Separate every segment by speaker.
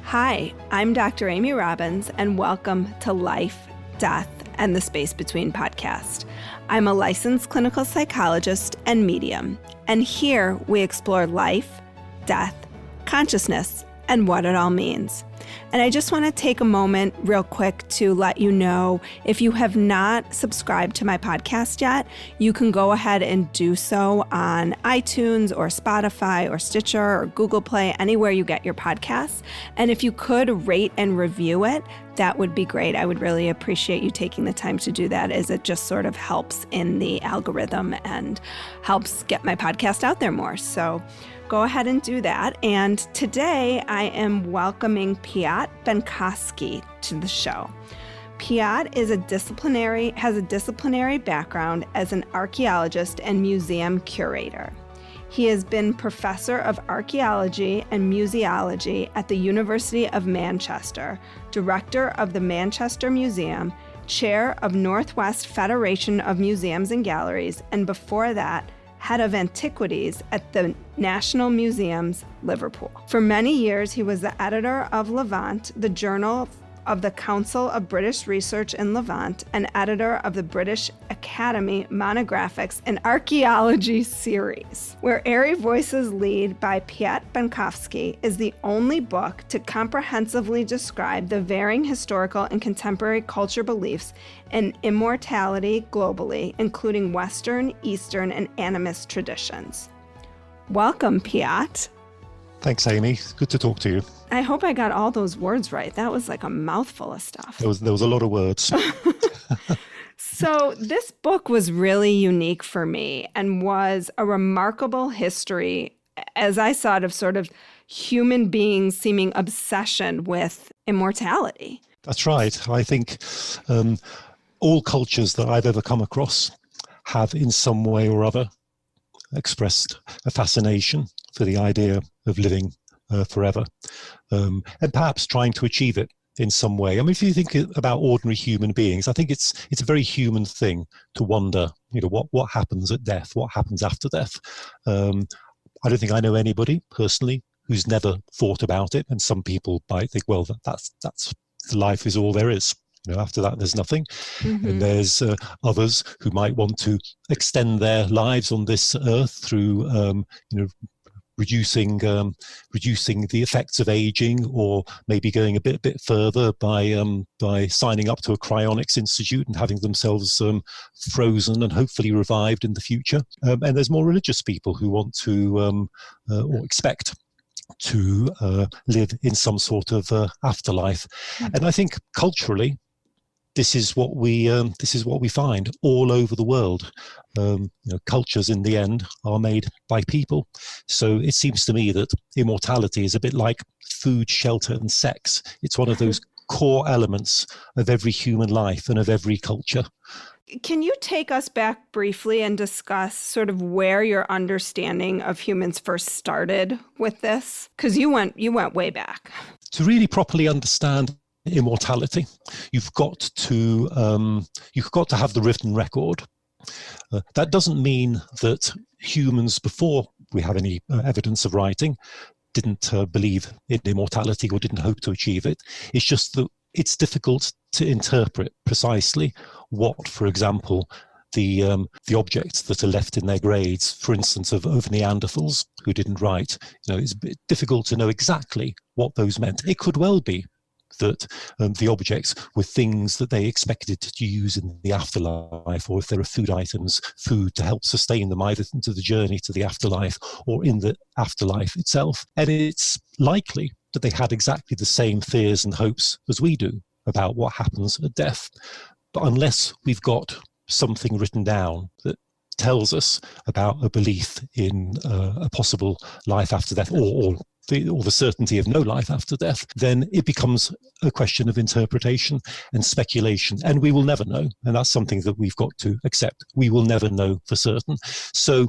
Speaker 1: Hi, I'm Dr. Amy Robbins, and welcome to Life, Death, and the Space Between podcast. I'm a licensed clinical psychologist and medium, and here we explore life, death, consciousness, and what it all means. And I just want to take a moment real quick to let you know, if you have not subscribed to my podcast yet, you can go ahead and do so on iTunes or Spotify or Stitcher or Google Play, anywhere you get your podcasts. And if you could rate and review it, that would be great. I would really appreciate you taking the time to do that, as it just sort of helps in the algorithm and helps get my podcast out there more. So go ahead and do that. And today I am welcoming Piotr Bienkowski to the show. Piotr has a disciplinary background as an archaeologist and museum curator. He has been professor of archaeology and museology at the University of Manchester, director of the Manchester Museum, chair of Northwest Federation of Museums and Galleries, and before that, Head of Antiquities at the National Museums Liverpool. For many years, he was the editor of Levant, the journal of the Council of British Research in Levant, and editor of the British Academy Monographs and Archaeology series, where Airy Voices Lead by Piotr Bienkowski is the only book to comprehensively describe the varying historical and contemporary culture beliefs in immortality globally, including Western, Eastern, and animist traditions. Welcome, Piotr.
Speaker 2: Thanks, Amy. Good to talk to you.
Speaker 1: I hope I got all those words right. That was like a mouthful of stuff.
Speaker 2: There was a lot of words.
Speaker 1: So this book was really unique for me and was a remarkable history, as I saw it, of sort of human beings' seeming obsession with immortality.
Speaker 2: That's right. I think all cultures that I've ever come across have in some way or other expressed a fascination for the idea of living forever, and perhaps trying to achieve it in some way. I mean, if you think about ordinary human beings, I think it's a very human thing to wonder, what happens at death, what happens after death. I don't think I know anybody personally who's never thought about it, and some people might think, well, that's life is all there is. After that, there's nothing. Mm-hmm. And there's others who might want to extend their lives on this earth through, reducing the effects of aging, or maybe going a bit further by signing up to a cryonics institute and having themselves frozen and hopefully revived in the future. And there's more religious people who want to or expect to live in some sort of afterlife. Mm-hmm. And I think culturally, this is what we find all over the world. Cultures in the end are made by people. So it seems to me that immortality is a bit like food, shelter, and sex. It's one of those core elements of every human life and of every culture.
Speaker 1: Can you take us back briefly and discuss sort of where your understanding of humans first started with this? Because you went way back.
Speaker 2: To really properly understand immortality, you've got to have the written record. That doesn't mean that humans, before we have any evidence of writing, didn't believe in immortality or didn't hope to achieve it. It's just that it's difficult to interpret precisely what, for example, the objects that are left in their grades, for instance, of Neanderthals who didn't write. It's a bit difficult to know exactly what those meant. It could well be that the objects were things that they expected to use in the afterlife, or if there are food items, food to help sustain them either into the journey to the afterlife or in the afterlife itself. And it's likely that they had exactly the same fears and hopes as we do about what happens at death. But unless we've got something written down that tells us about a belief in a possible life after death, or the certainty of no life after death, then it becomes a question of interpretation and speculation, and we will never know. And that's something that we've got to accept. We will never know for certain. So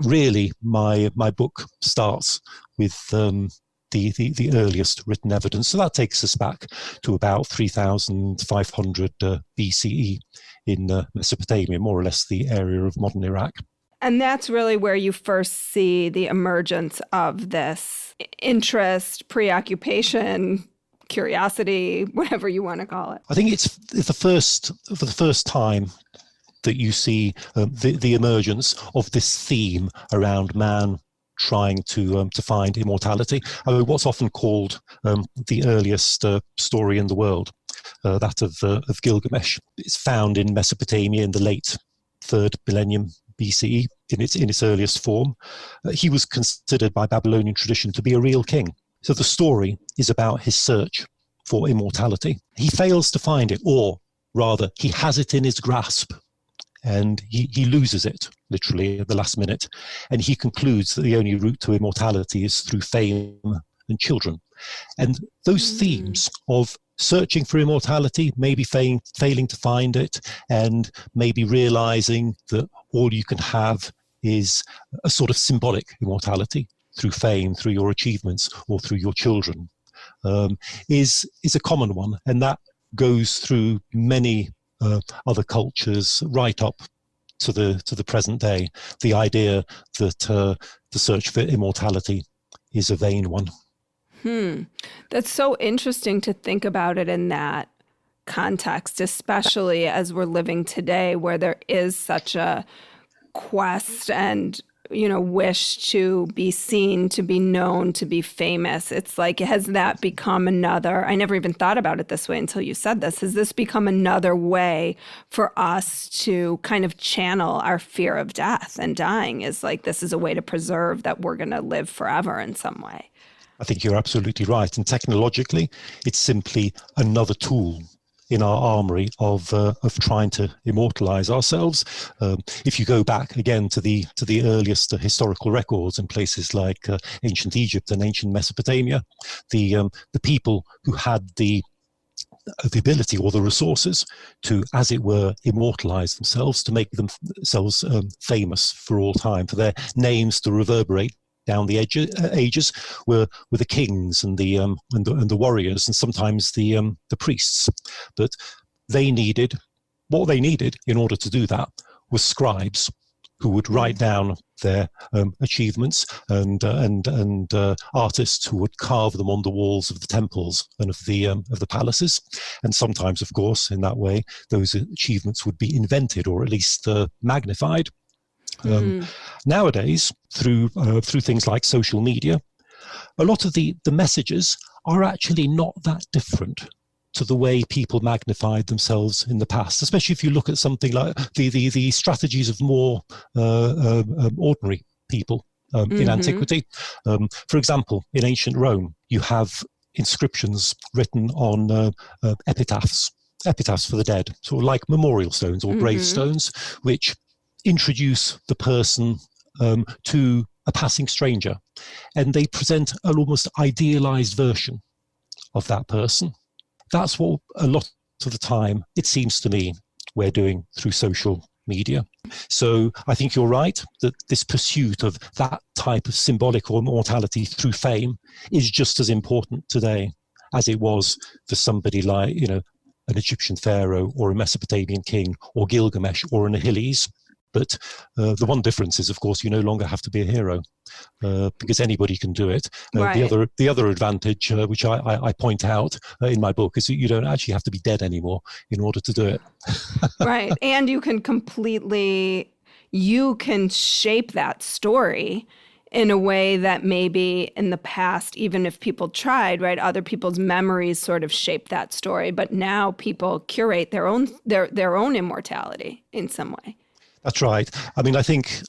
Speaker 2: really, my book starts with the earliest written evidence. So that takes us back to about 3,500 BCE in Mesopotamia, more or less the area of modern Iraq.
Speaker 1: And that's really where you first see the emergence of this interest, preoccupation, curiosity, whatever you want to call it.
Speaker 2: I think it's for the first time that you see the emergence of this theme around man trying to find immortality. I mean, what's often called the earliest story in the world, that of Gilgamesh. It's found in Mesopotamia in the late 3rd millennium BCE in its earliest form. He was considered by Babylonian tradition to be a real king. So the story is about his search for immortality. He fails to find it, or rather, he has it in his grasp, and he loses it, literally, at the last minute. And he concludes that the only route to immortality is through fame and children. And those themes of searching for immortality, maybe failing to find it, and maybe realizing that all you can have is a sort of symbolic immortality through fame, through your achievements, or through your children, is a common one. And that goes through many other cultures right up to the present day. The idea that the search for immortality is a vain one.
Speaker 1: That's so interesting to think about it in that context, especially as we're living today, where there is such a quest and, wish to be seen, to be known, to be famous. It's like, has that become another, I never even thought about it this way until you said this, has this become another way for us to kind of channel our fear of death and dying? Is like, this is a way to preserve that we're going to live forever in some way.
Speaker 2: I think you're absolutely right. And technologically, it's simply another tool in our armory of trying to immortalize ourselves. If you go back again to the earliest historical records in places like ancient Egypt and ancient Mesopotamia, the people who had the ability or the resources to, as it were, immortalize themselves, to make themselves famous for all time, for their names to reverberate down the ages, were the kings and the warriors, and sometimes the priests. But what they needed in order to do that was scribes who would write down their achievements, and artists who would carve them on the walls of the temples and of the palaces. And sometimes, of course, in that way, those achievements would be invented or at least magnified. Nowadays, through things like social media, a lot of the messages are actually not that different to the way people magnified themselves in the past, especially if you look at something like the strategies of more ordinary people in antiquity. For example, in ancient Rome, you have inscriptions written on epitaphs for the dead, sort of like memorial stones or gravestones, which introduce the person to a passing stranger, and they present an almost idealized version of that person. That's what a lot of the time, it seems to me, we're doing through social media. So I think you're right that this pursuit of that type of symbolic or immortality through fame is just as important today as it was for somebody like, an Egyptian pharaoh or a Mesopotamian king or Gilgamesh or an Achilles. But the one difference is, of course, you no longer have to be a hero because anybody can do it.
Speaker 1: Right.
Speaker 2: The other advantage, which I point out in my book, is that you don't actually have to be dead anymore in order to do it.
Speaker 1: Right. And you can shape that story in a way that maybe in the past, even if people tried, right, other people's memories sort of shape that story. But now people curate their own immortality in some way.
Speaker 2: That's right. I mean, I think,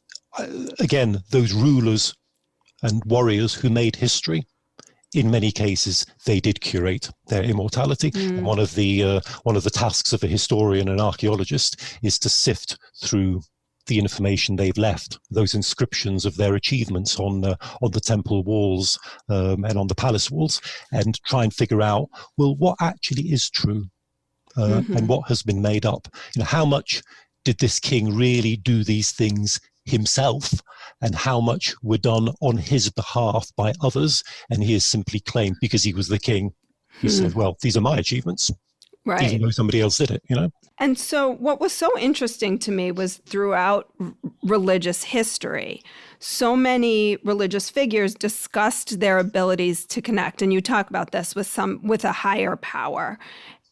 Speaker 2: again, those rulers and warriors who made history, in many cases, they did curate their immortality. And one of the tasks of a historian and archaeologist is to sift through the information they've left, those inscriptions of their achievements on the temple walls and on the palace walls, and try and figure out, well, what actually is true and what has been made up. How much did this king really do these things himself, and how much were done on his behalf by others? And he has simply claimed, because he was the king, he said, well, these are my achievements.
Speaker 1: Right.
Speaker 2: though somebody else did it,
Speaker 1: And so what was so interesting to me was throughout religious history, so many religious figures discussed their abilities to connect. And you talk about this with a higher power.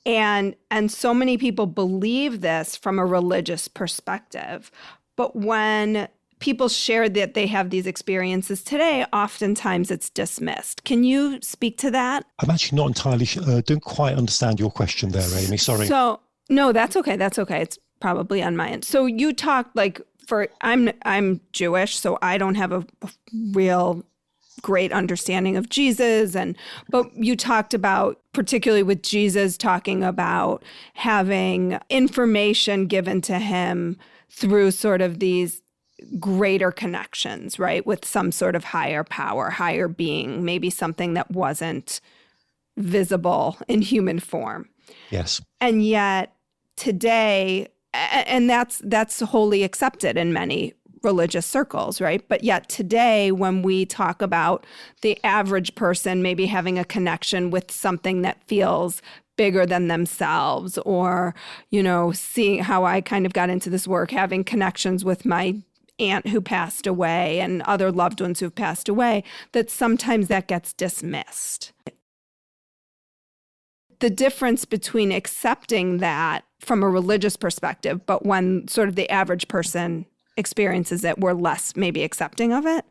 Speaker 1: And so many people believe this from a religious perspective. But when people share that they have these experiences today, oftentimes it's dismissed. Can you speak to that?
Speaker 2: I'm actually not entirely sure. Don't quite understand your question there, Amy. Sorry.
Speaker 1: So, no, that's okay. That's okay. It's probably on my end. So you talked I'm Jewish, so I don't have a real great understanding of Jesus. But you talked about, particularly with Jesus, talking about having information given to him through sort of these greater connections, right? With some sort of higher power, higher being, maybe something that wasn't visible in human form.
Speaker 2: Yes.
Speaker 1: And yet today, and that's wholly accepted in many religious circles, right? But yet today, when we talk about the average person maybe having a connection with something that feels bigger than themselves, or, seeing how I kind of got into this work, having connections with my aunt who passed away and other loved ones who've passed away, that sometimes that gets dismissed. The difference between accepting that from a religious perspective, but when sort of the average person experiences it, we're less maybe accepting of it.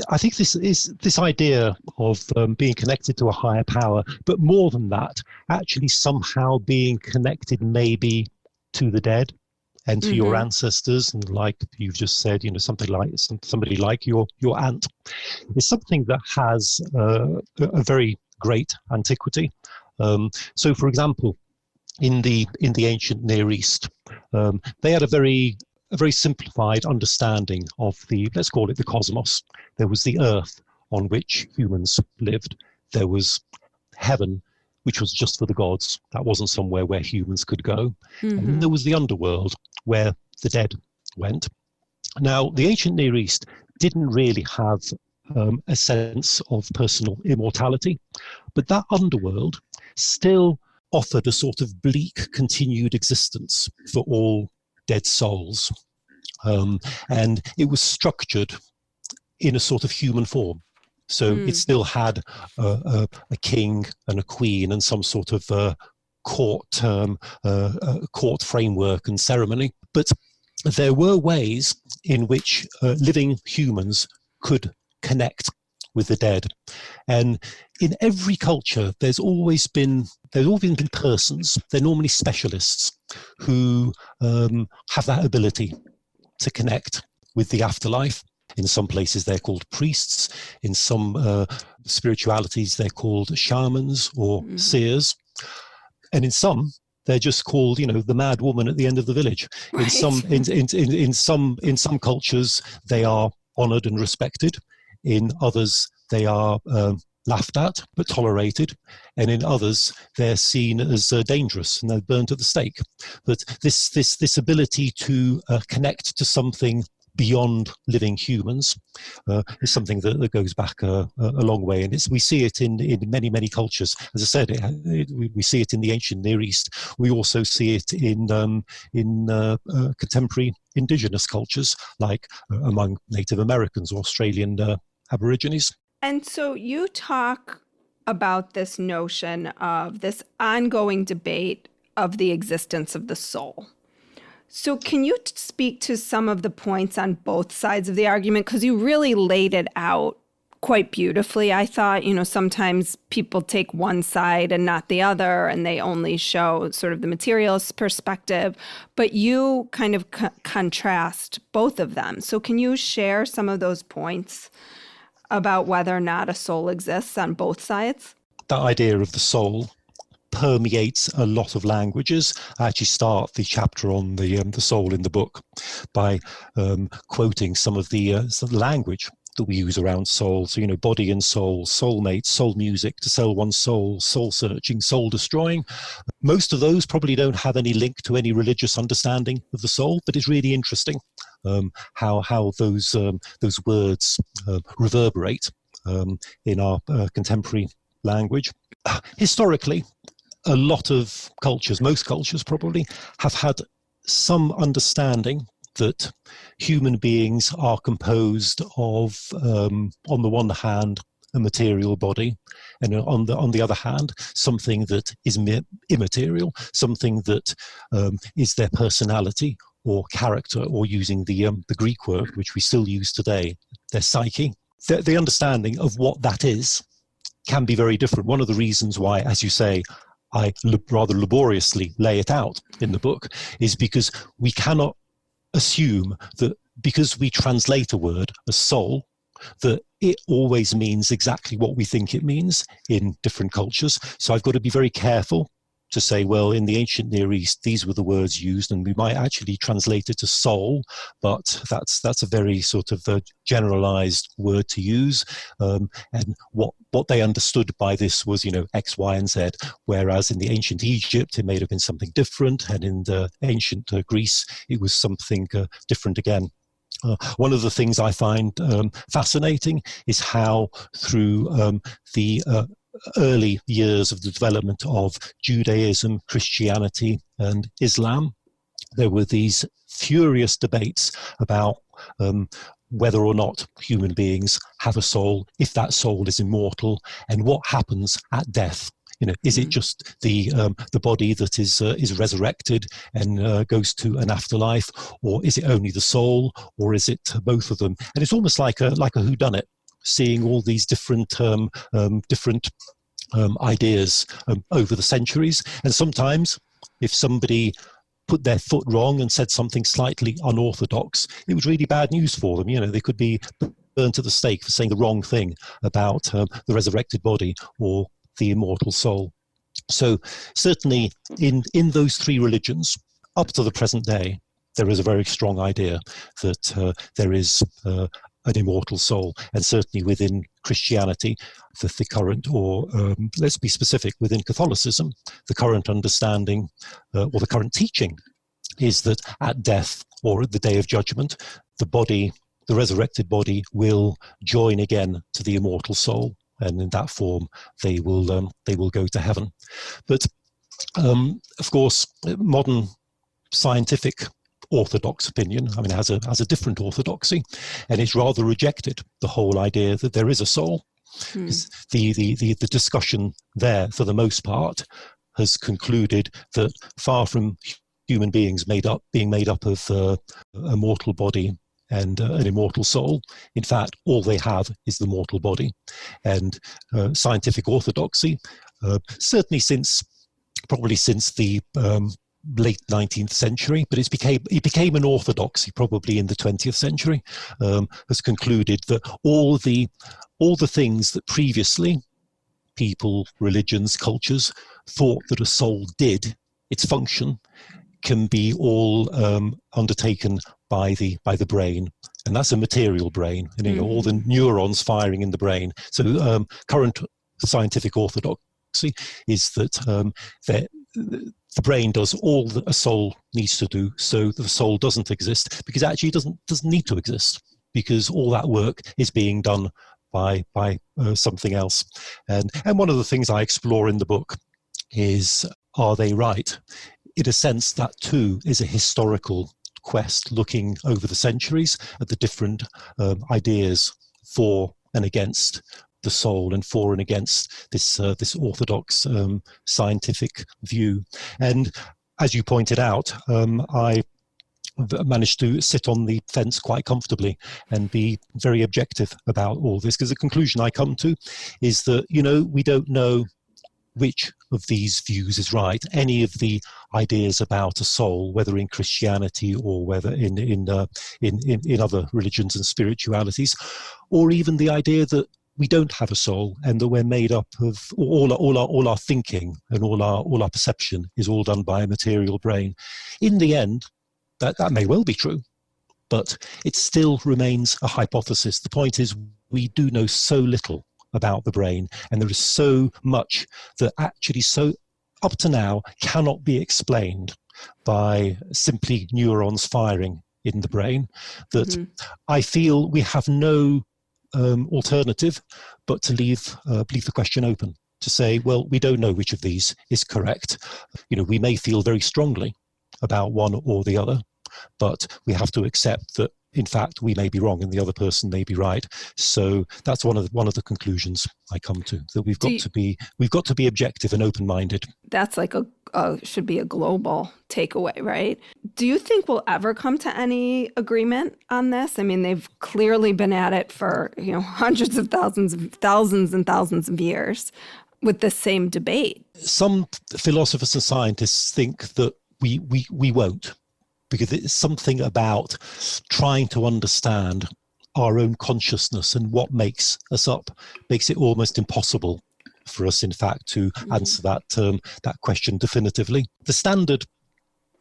Speaker 2: I think this idea of being connected to a higher power, but more than that, actually somehow being connected maybe to the dead and to your ancestors, and like you've just said, somebody like your aunt, is something that has a very great antiquity. So, for example, in the ancient Near East, they had a very simplified understanding of let's call it the cosmos. There was the earth on which humans lived. There was heaven, which was just for the gods. That wasn't somewhere where humans could go. And then there was the underworld, where the dead went. Now, the ancient Near East didn't really have a sense of personal immortality, but that underworld still offered a sort of bleak continued existence for all dead souls. And it was structured in a sort of human form. So it still had a king and a queen and some sort of court framework and ceremony. But there were ways in which living humans could connect with the dead. And in every culture, there's always been persons, they're normally specialists, who have that ability to connect with the afterlife. In some places, they're called priests. In some spiritualities, they're called shamans or seers. And in some, they're just called, the mad woman at the end of the village. Right. In some cultures, they are honored and respected. In others, they are laughed at but tolerated, and in others they're seen as dangerous and they're burnt at the stake. But this ability to connect to something beyond living humans is something that goes back a long way, and we see it in many cultures. As I said, we see it in the ancient Near East. We also see it in contemporary indigenous cultures, like among Native Americans or Australian Aborigines.
Speaker 1: And so you talk about this notion of this ongoing debate of the existence of the soul. So can you speak to some of the points on both sides of the argument? Because you really laid it out quite beautifully. I thought, sometimes people take one side and not the other, and they only show sort of the materialist perspective, but you kind of contrast both of them. So can you share some of those points about whether or not a soul exists on both sides?
Speaker 2: That idea of the soul permeates a lot of languages. I actually start the chapter on the soul in the book by quoting some of the language that we use around soul. So, body and soul, soulmate, soul music, to sell one's soul, soul searching, soul destroying. Most of those probably don't have any link to any religious understanding of the soul, but it's really interesting how those words reverberate in our contemporary language. Historically, a lot of cultures, most cultures probably, have had some understanding that human beings are composed of, on the one hand, a material body, and on the other hand, something that is immaterial, something that is their personality or character, or using the Greek word, which we still use today, their psyche. The understanding of what that is can be very different. One of the reasons why, as you say, I rather laboriously lay it out in the book is because we cannot assume that because we translate a word as soul, that it always means exactly what we think it means in different cultures. So I've got to be very careful to say, well, in the ancient Near East, these were the words used, and we might actually translate it to soul, but that's a very sort of generalized word to use. And what they understood by this was, X, Y, and Z, whereas in the ancient Egypt, it may have been something different, and in the ancient Greece, it was something different again. One of the things I find fascinating is how through the early years of the development of Judaism, Christianity, and Islam, there were these furious debates about whether or not human beings have a soul, if that soul is immortal, and what happens at death. Is it just the body that is resurrected and goes to an afterlife, or is it only the soul, or is it both of them? And it's almost like a whodunit, seeing all these different ideas over the centuries. And sometimes, if somebody put their foot wrong and said something slightly unorthodox, it was really bad news for them. They could be burned to the stake for saying the wrong thing about the resurrected body or the immortal soul. So certainly in those three religions, up to the present day, there is a very strong idea that there is an immortal soul. And certainly within Christianity, the current, or let's be specific, within Catholicism, the current understanding or the current teaching is that at death, or at the day of judgment, the resurrected body will join again to the immortal soul. And in that form, they will go to heaven. But of course, modern scientific orthodox opinion, has a different orthodoxy, and it's rather rejected the whole idea that there is a soul. The discussion there, for the most part, has concluded that far from human beings being made up of a mortal body and an immortal soul, in fact, all they have is the mortal body. And scientific orthodoxy, certainly probably since the late 19th century, but it became an orthodoxy probably in the 20th century, has concluded that all the things that previously people, religions, cultures thought that a soul did, its function, can be all undertaken by the brain, and that's a material brain, and all the neurons firing in the brain. So current scientific orthodoxy is that the brain does all that a soul needs to do, so the soul doesn't exist, because actually it doesn't need to exist, because all that work is being done by something else. And one of the things I explore in the book is, are they right? In a sense, that too is a historical quest, looking over the centuries at the different ideas for and against the soul, and for and against this orthodox scientific view. And as you pointed out, I managed to sit on the fence quite comfortably and be very objective about all this, because the conclusion I come to is that we don't know which of these views is right. Any of the ideas about a soul, whether in Christianity or whether in other religions and spiritualities, or even the idea that we don't have a soul and that we're made up of all our thinking and all our perception is all done by a material brain. In the end, that may well be true, but it still remains a hypothesis. The point is, we do know so little about the brain, and there is so much that actually up to now cannot be explained by simply neurons firing in the brain, that I feel we have no alternative but to leave the question open. to say, well, we don't know which of these is correct. We may feel very strongly about one or the other, but we have to accept that, in fact, we may be wrong and the other person may be right. So that's one of the conclusions I come to, that we've got to be objective and open-minded.
Speaker 1: That's like should be a global takeaway, right? Do you think we'll ever come to any agreement on this? I mean, they've clearly been at it for hundreds of thousands and thousands of years with the same debate.
Speaker 2: Some philosophers and scientists think that we won't, because it's something about trying to understand our own consciousness and what makes us up, makes it almost impossible for us, in fact, to answer that question definitively. The standard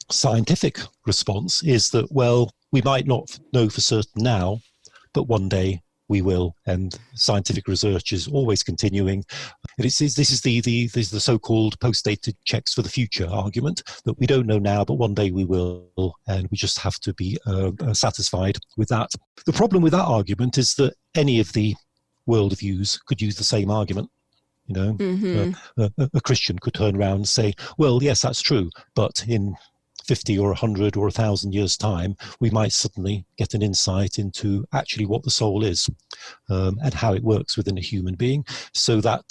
Speaker 2: scientific response is that, well, we might not know for certain now, but one day we will, and scientific research is always continuing. This is the so-called post-dated checks for the future argument, that we don't know now, but one day we will, and we just have to be satisfied with that. The problem with that argument is that any of the worldviews could use the same argument. A Christian could turn around and say, well, yes, that's true, but in 50 or 100 or 1,000 years' time, we might suddenly get an insight into actually what the soul is, and how it works within a human being. So that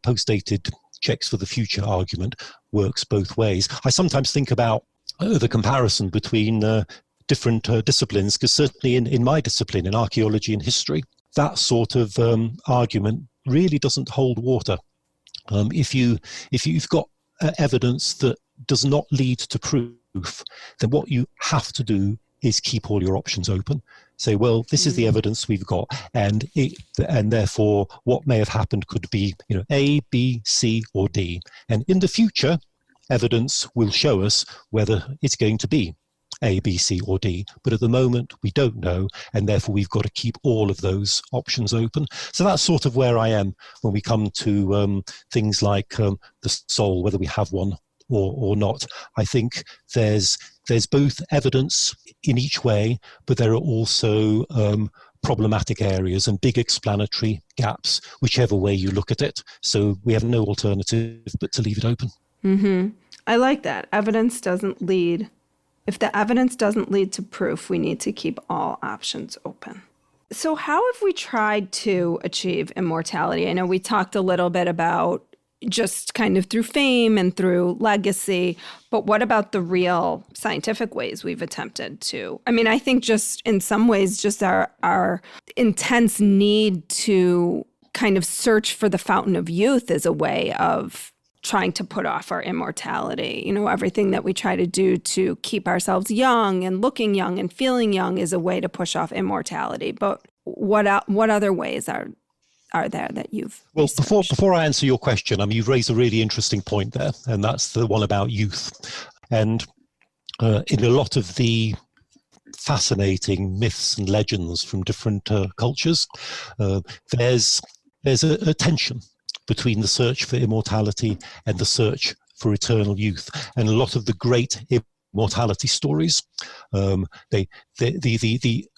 Speaker 2: post-dated checks for the future argument works both ways. I sometimes think about the comparison between different disciplines, because certainly in my discipline, in archaeology and history, that sort of argument really doesn't hold water. If you've got evidence that does not lead to proof, then what you have to do is keep all your options open. Say, well, this is the evidence we've got, and therefore what may have happened could be A, B, C, or D. And in the future, evidence will show us whether it's going to be A, B, C, or D. But at the moment, we don't know, and therefore we've got to keep all of those options open. So that's sort of where I am when we come to things like the soul, whether we have one or not. I think there's both evidence in each way, but there are also problematic areas and big explanatory gaps, whichever way you look at it. So we have no alternative but to leave it open.
Speaker 1: Mm-hmm. I like that. If the evidence doesn't lead to proof, we need to keep all options open. So how have we tried to achieve immortality? I know we talked a little bit about just kind of through fame and through legacy, but what about the real scientific ways we've attempted to? I mean, I think just in some ways, just our intense need to kind of search for the fountain of youth is a way of trying to put off our immortality. Everything that we try to do to keep ourselves young and looking young and feeling young is a way to push off immortality. But what other ways are there that you've researched?
Speaker 2: Before I answer your question, you've raised a really interesting point there, and that's the one about youth. And in a lot of the fascinating myths and legends from different cultures, there's a tension between the search for immortality and the search for eternal youth. And a lot of the great immortality stories, the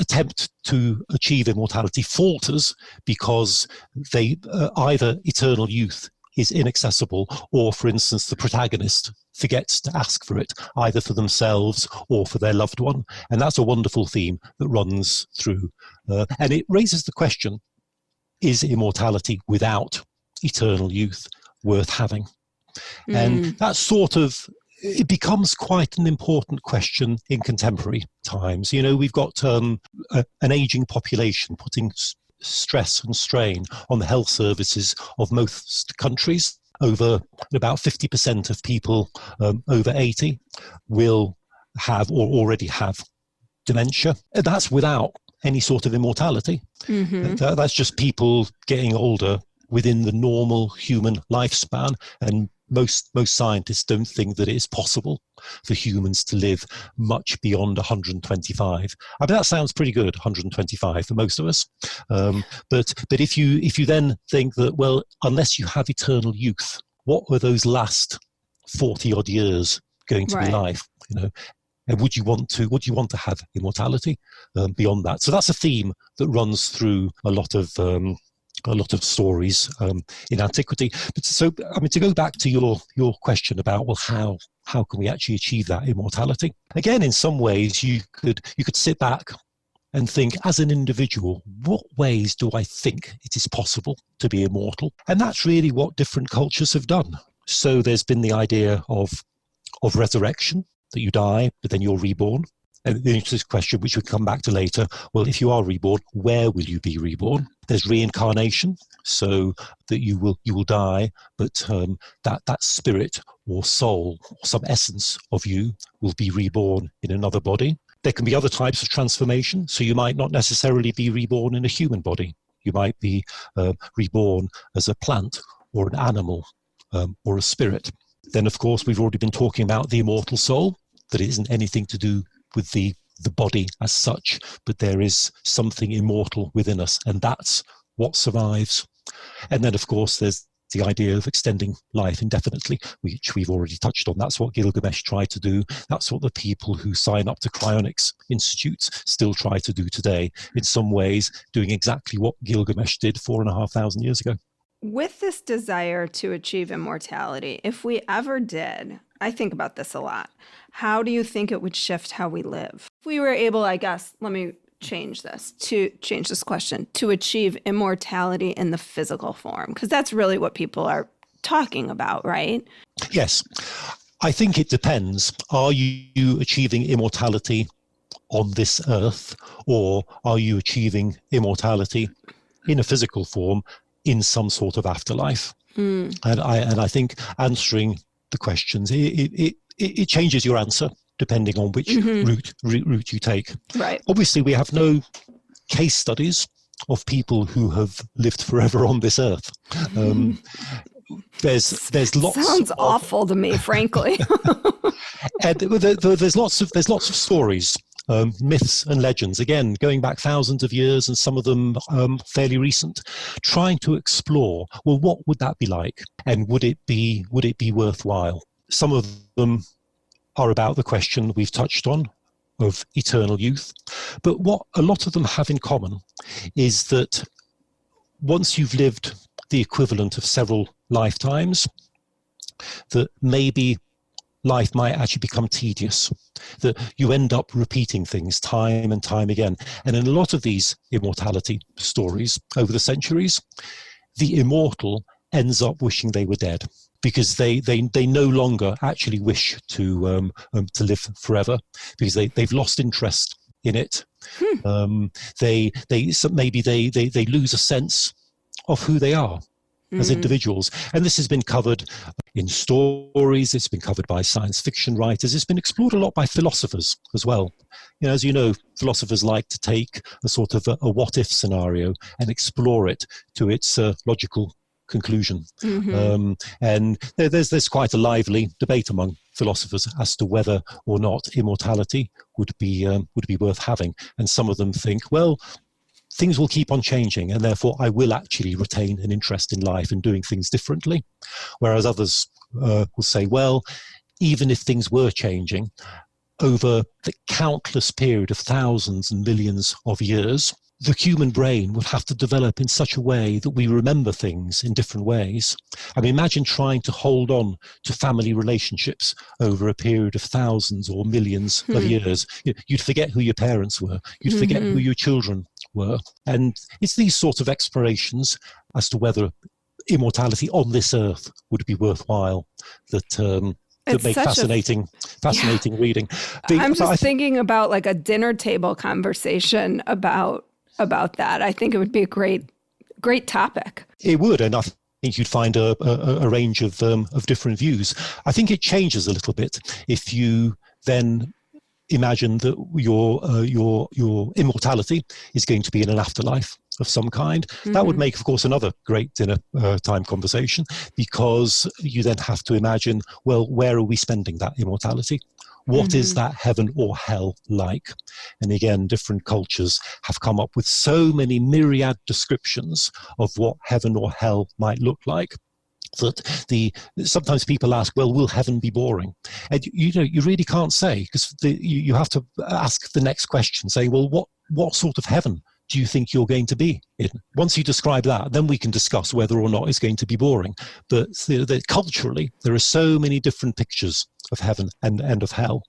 Speaker 2: attempt to achieve immortality falters because they either eternal youth is inaccessible, or, for instance, the protagonist forgets to ask for it, either for themselves or for their loved one. And that's a wonderful theme that runs through. And it raises the question, is immortality without eternal youth worth having? And that it becomes quite an important question in contemporary times. We've got an aging population putting stress and strain on the health services of most countries. About 50% of people over 80 will have or already have dementia. That's without any sort of immortality. That's just people getting older within the normal human lifespan, and most scientists don't think that it is possible for humans to live much beyond 125. That sounds pretty good, 125 for most of us. But if you then think that, well, unless you have eternal youth, what were those last 40 odd years going to be like? And would you want to have immortality beyond that? So that's a theme that runs through a lot of a lot of stories in antiquity. But so, I mean, to go back to your question about, well, how can we actually achieve that immortality? Again, in some ways, you could sit back and think, as an individual, what ways do I think it is possible to be immortal? And that's really what different cultures have done. So there's been the idea of resurrection, that you die, but then you're reborn. And the interesting question, which we'll come back to later, well, if you are reborn, where will you be reborn? There's reincarnation, so that you will die, but that spirit or soul, or some essence of you, will be reborn in another body. There can be other types of transformation, so you might not necessarily be reborn in a human body. You might be reborn as a plant or an animal or a spirit. Then, of course, we've already been talking about the immortal soul, that it isn't anything to do with the body as such, but there is something immortal within us, and that's what survives. And then, of course, there's the idea of extending life indefinitely, which we've already touched on. That's what Gilgamesh tried to do. That's what the people who sign up to cryonics institutes still try to do today, in some ways doing exactly what Gilgamesh did 4,500 years ago.
Speaker 1: With this desire to achieve immortality, if we ever did, I think about this a lot, how do you think it would shift how we live? If we were able, I guess, let me change this question, to achieve immortality in the physical form, because that's really what people are talking about, right?
Speaker 2: Yes. I think it depends. Are you achieving immortality on this earth, or are you achieving immortality in a physical form in some sort of afterlife? And I think answering the questions, it changes your answer depending on which route you take.
Speaker 1: Right.
Speaker 2: Obviously, we have no case studies of people who have lived forever on this earth. There's lots.
Speaker 1: Sounds awful to me, frankly.
Speaker 2: And there's lots of stories, myths and legends, again going back thousands of years, and some of them fairly recent, trying to explore, well, what would that be like, and would it be worthwhile? Some of them are about the question we've touched on of eternal youth, but what a lot of them have in common is that once you've lived the equivalent of several lifetimes, that maybe life might actually become tedious, that you end up repeating things time and time again. And in a lot of these immortality stories over the centuries, the immortal ends up wishing they were dead, because they no longer actually wish to live forever, because they've lost interest in it. Maybe they lose a sense of who they are as individuals. And this has been covered in stories, it's been covered by science fiction writers, it's been explored a lot by philosophers as well. You know, as you know, philosophers like to take a sort of a what-if scenario and explore it to its logical conclusion. And there's quite a lively debate among philosophers as to whether or not immortality would be worth having. And some of them think, well, things will keep on changing, and therefore I will actually retain an interest in life and doing things differently. Whereas others will say, well, even if things were changing over the countless period of thousands and millions of years, the human brain would have to develop in such a way that we remember things in different ways. I mean, imagine trying to hold on to family relationships over a period of thousands or millions of years. You'd forget who your parents were. You'd forget who your children were. And it's these sort of explorations as to whether immortality on this earth would be worthwhile that make fascinating reading.
Speaker 1: I'm just thinking about like a dinner table conversation about that. I think it would be a great topic. It
Speaker 2: would, and I think you'd find a range of different views. I think it changes a little bit if you then imagine that your immortality is going to be in an afterlife of some kind. That would make, of course, another great dinner time conversation, because you then have to imagine, well, where are we spending that immortality? What is that heaven or hell like? And again, different cultures have come up with so many myriad descriptions of what heaven or hell might look like, that sometimes people ask, well, will heaven be boring? And you really can't say, because you have to ask the next question, saying, well, what sort of heaven do you think you're going to be in? Once you describe that, then we can discuss whether or not it's going to be boring. But culturally, there are so many different pictures of heaven and of hell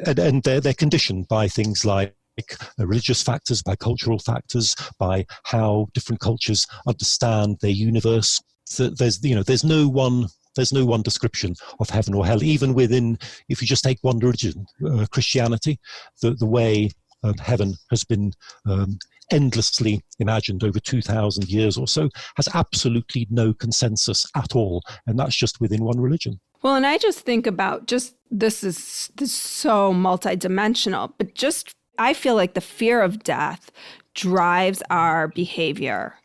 Speaker 2: and they're conditioned by things like religious factors, by cultural factors, by how different cultures understand their universe. So there's no one description of heaven or hell, even within, if you just take one religion, Christianity, the way heaven has been endlessly imagined over 2,000 years or so has absolutely no consensus at all. And that's just within one religion.
Speaker 1: Well, and I just think about this is so multidimensional, but I feel like the fear of death drives our behavior.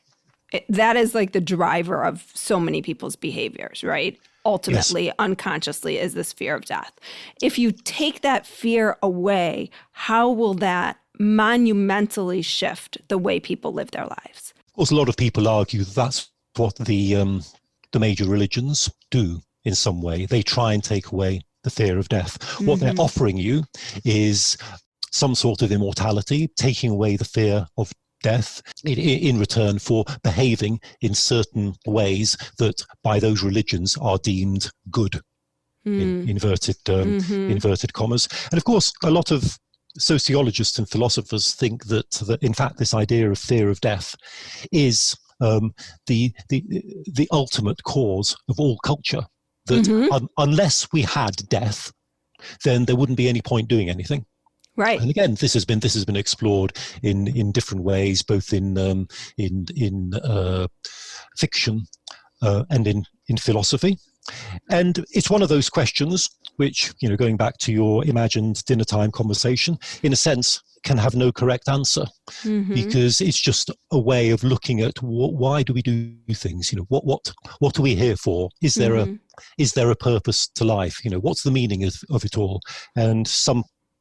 Speaker 1: That is like the driver of so many people's behaviors, right? Ultimately, yes. Unconsciously, is this fear of death. If you take that fear away, how will that monumentally shift the way people live their lives?
Speaker 2: Of course, a lot of people argue that's what the major religions do in some way. They try and take away the fear of death. Mm-hmm. What they're offering you is some sort of immortality, taking away the fear of death in return for behaving in certain ways that by those religions are deemed good, in inverted commas. And of course, a lot of sociologists and philosophers think that in fact this idea of fear of death is the ultimate cause of all culture. That unless we had death, then there wouldn't be any point doing anything.
Speaker 1: Right.
Speaker 2: And again, this has been explored in different ways, both in fiction and in philosophy. And it's one of those questions which, going back to your imagined dinner time conversation, in a sense, can have no correct answer, because it's just a way of looking at why do we do things? What are we here for? Is there a purpose to life? What's the meaning of it all? And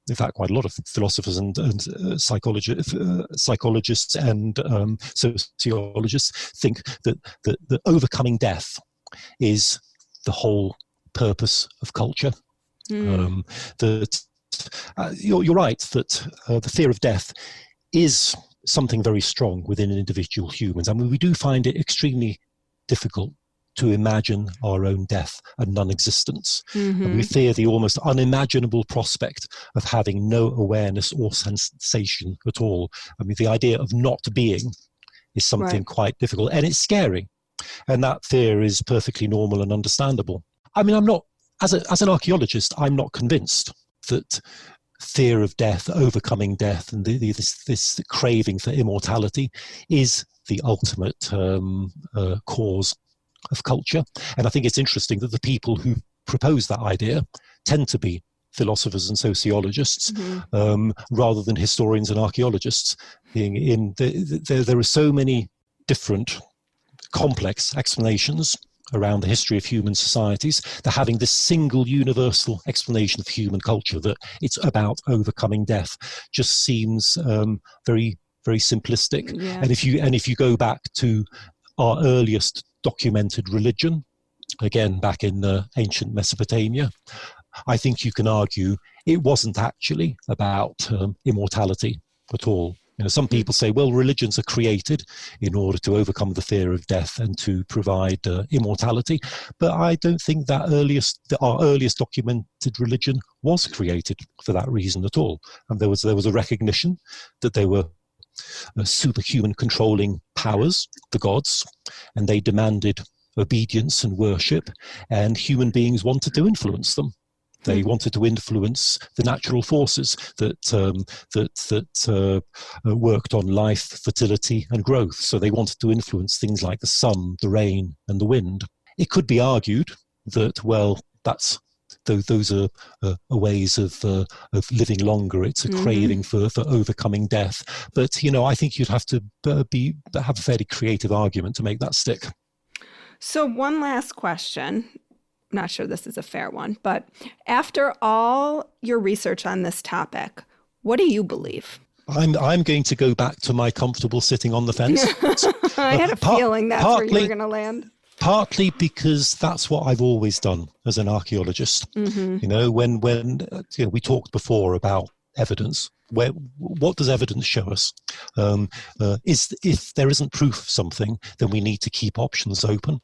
Speaker 2: in fact, quite a lot of philosophers and psychologists and sociologists think that overcoming death is the whole purpose of culture. You're right that the fear of death is something very strong within individual humans. I mean, we do find it extremely difficult to imagine our own death and non-existence. And we fear the almost unimaginable prospect of having no awareness or sensation at all. I mean, the idea of not being is something quite difficult, and it's scary. And that fear is perfectly normal and understandable. I mean, I'm not, as an archaeologist, I'm not convinced that fear of death, overcoming death, and this craving for immortality is the ultimate cause of culture. And I think it's interesting that the people who propose that idea tend to be philosophers and sociologists, rather than historians and archaeologists. There are so many different complex explanations around the history of human societies, that having this single universal explanation of human culture, that it's about overcoming death, just seems very, very simplistic. Yeah. And if you go back to our earliest documented religion, again back in ancient Mesopotamia, I think you can argue it wasn't actually about immortality at all. Some people say, well, religions are created in order to overcome the fear of death and to provide immortality. But I don't think that our earliest documented religion was created for that reason at all. And there was a recognition that there were superhuman controlling powers, the gods, and they demanded obedience and worship, and human beings wanted to influence them. They wanted to influence the natural forces that worked on life, fertility, and growth. So they wanted to influence things like the sun, the rain, and the wind. It could be argued that, well, those are ways of living longer. It's a craving for overcoming death. But I think you'd have to have a fairly creative argument to make that stick.
Speaker 1: So one last question. Not sure this is a fair one, but after all your research on this topic, what do you believe?
Speaker 2: I'm going to go back to my comfortable sitting on the fence.
Speaker 1: I had a feeling that's where you were going to land.
Speaker 2: Partly because that's what I've always done as an archaeologist. When we talked before about evidence, What does evidence show us? If there isn't proof of something, then we need to keep options open.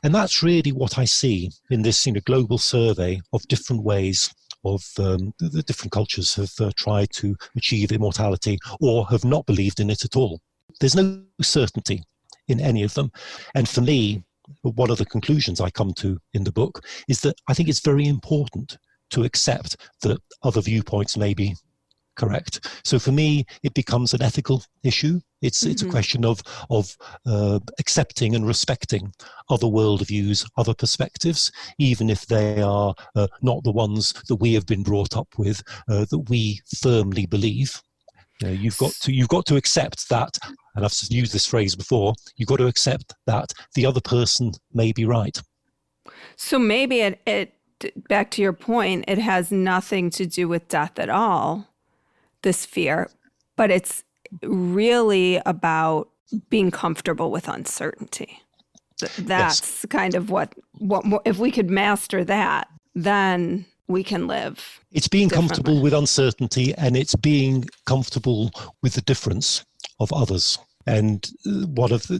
Speaker 2: And that's really what I see in this global survey of different ways of the different cultures have tried to achieve immortality or have not believed in it at all. There's no certainty in any of them. And for me, one of the conclusions I come to in the book is that I think it's very important to accept that other viewpoints may be correct. So for me, it becomes an ethical issue. It's a question of accepting and respecting other worldviews, other perspectives, even if they are not the ones that we have been brought up with, that we firmly believe. You've got to accept that, and I've used this phrase before, you've got to accept that the other person may be right.
Speaker 1: So maybe it back to your point, it has nothing to do with death at all, this fear, but it's really about being comfortable with uncertainty. That's kind of what if we could master that, then we can live.
Speaker 2: It's being comfortable with uncertainty, and it's being comfortable with the difference of others. And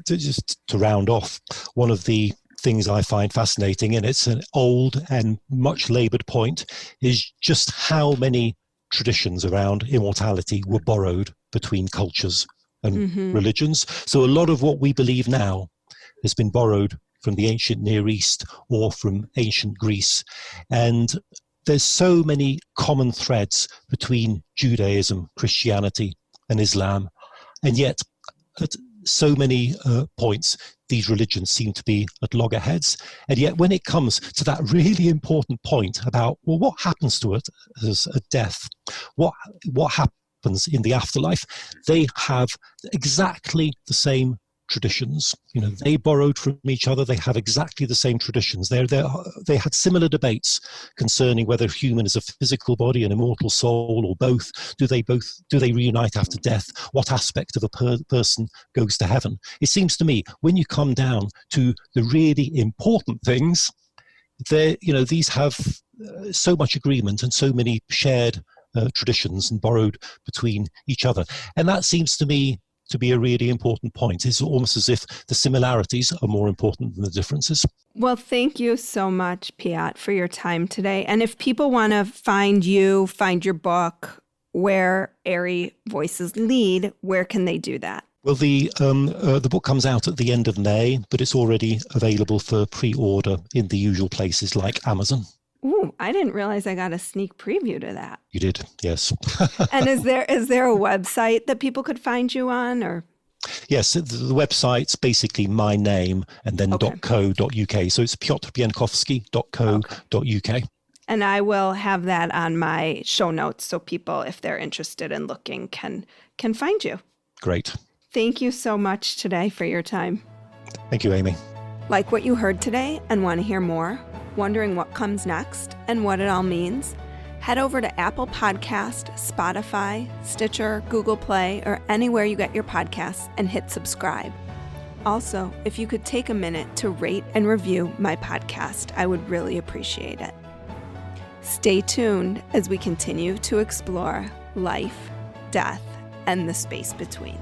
Speaker 2: just to round off, one of the things I find fascinating, and it's an old and much laboured point, is just how many traditions around immortality were borrowed between cultures and religions. So a lot of what we believe now has been borrowed from the ancient Near East or from ancient Greece. And there's so many common threads between Judaism, Christianity, and Islam. And yet, at so many points, these religions seem to be at loggerheads. And yet, when it comes to that really important point about, well, what happens to it as a death? What happens in the afterlife? They have exactly the same traditions. They borrowed from each other. They have exactly the same traditions. They had similar debates concerning whether human is a physical body, an immortal soul, or both. Do they reunite after death? What aspect of a person goes to heaven? It seems to me, when you come down to the really important things, these have so much agreement and so many shared traditions and borrowed between each other. And that seems to me to be a really important point. It's almost as if the similarities are more important than the differences.
Speaker 1: Well, thank you so much, Piotr, for your time today. And if people want to find you, find your book, where Airy Voices Lead, where can they do that?
Speaker 2: Well, the book comes out at the end of May, but it's already available for pre-order in the usual places like Amazon.
Speaker 1: Ooh, I didn't realize I got a sneak preview to that.
Speaker 2: You did, yes.
Speaker 1: And is there a website that people could find you on, or?
Speaker 2: Yes, the website's basically my name and then .co.uk. So it's piotrBienkowski.co.uk.
Speaker 1: And I will have that on my show notes so people, if they're interested in looking, can find you.
Speaker 2: Great.
Speaker 1: Thank you so much today for your time.
Speaker 2: Thank you, Amy.
Speaker 1: Like what you heard today and want to hear more? Wondering what comes next and what it all means? Head over to Apple Podcast, Spotify, Stitcher, Google Play, or anywhere you get your podcasts and hit subscribe. Also, if you could take a minute to rate and review my podcast, I would really appreciate it. Stay tuned as we continue to explore life, death, and the space between.